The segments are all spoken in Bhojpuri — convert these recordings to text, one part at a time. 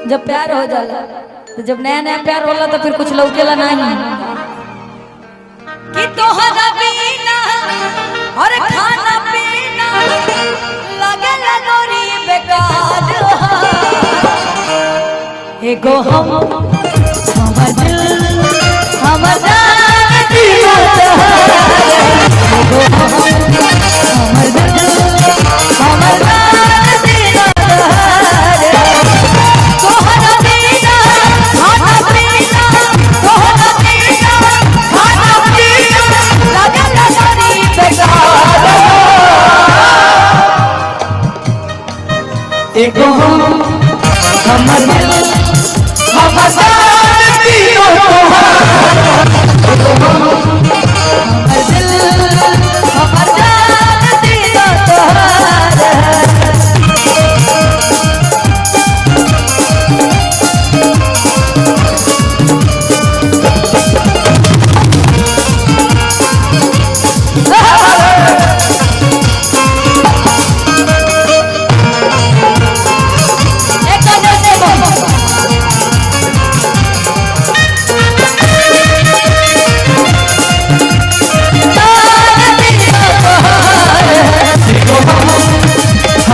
जब प्यार हो जाला तो जब नया नया प्यार होला तो फिर कुछ लौकेला नहीं कि तोहरा बिना और खाना पीना लगे लगोरी बेकार एगो हमर दिल हमर जान दीवाना एगो हमर दिल हमर जान दीवाना तोहरा बिना खाना पीना तोहरा बिना खाना पीना लगे लगोरी बेकार एगो हमर दिल हमर जान दीवाना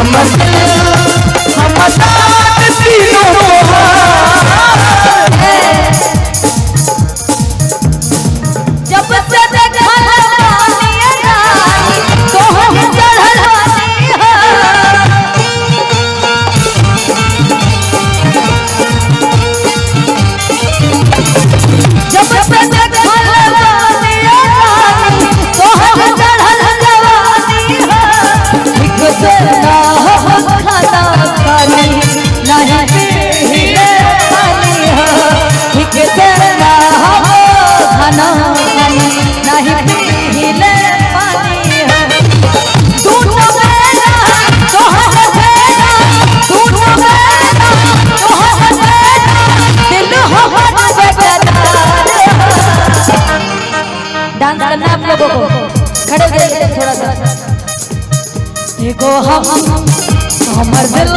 हमर दिल हमर जान दीवाना डांस करना आप लोगों को खड़े हो जाइए थोड़ा सा एगो हमर दिल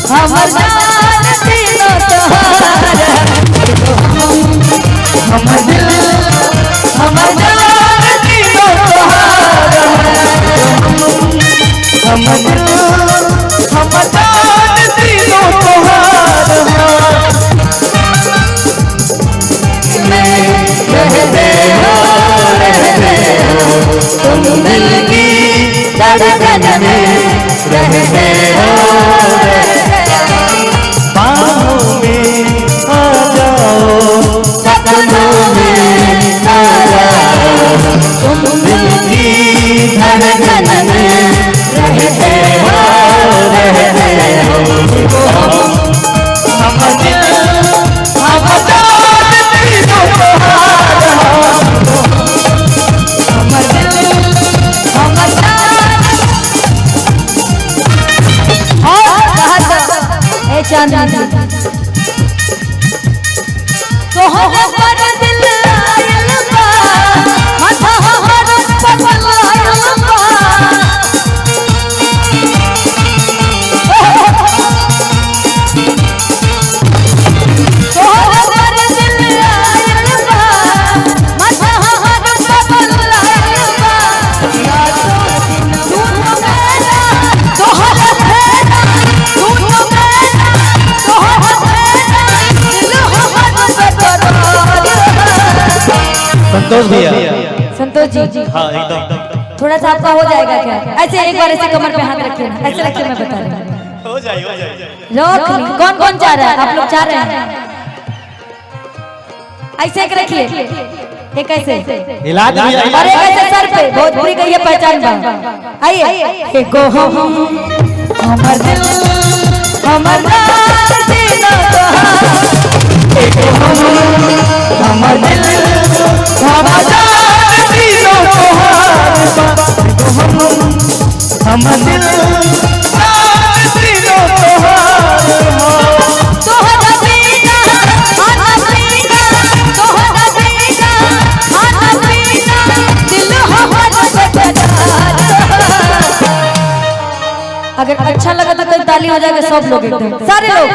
हमर जान दीवाना एगो हमर दिल हमर जान दीवाना हमर दिल हमर जान दीवाना तुम दिल की धड़कन में रहते हो बाहों में आ जाओ सपनों में आ जाओ तुम दिल की धड़कन में रहते हो हमर दिल हमर जान दीवाना हमर दिल हमर जान और ए चांदनी तोहरा पर दिल आयल बा माथा हर पगल आयल बा तोहरा पर दिल आयल बा माथा हर पगल आयल बा तू मेरा तोहरा तेरा तू मेरा तोहरा तेरा दिल हमर बेकरार संतोष भैया संतोष जी हाँ एकदम थोड़ा सा आपका हो जाएगा क्या ऐसे एक बार ऐसे कमर पे हाथ रखिए ऐसे रखिए मैं बता रही हूँ हो जाए रोक कौन कौन चाह रहा है आप लोग चाह रहे हैं ऐसे एक रखिए एक ऐसे इलाज भी और एक ऐसे सर पे भोजपुरी का ये पहचान बा आइए एगो हमर दिल हमर जान दीवाना एगो हमर दिल हमर जान दीवाना हमर दिल जान दीवाना तोहरा बिना खाना पीना तोहरा बिना खाना पीना दिल हमर बेकरार अगर अच्छा लगा तो ताली हो जाएगा सब लोग एकदम सारे लोग।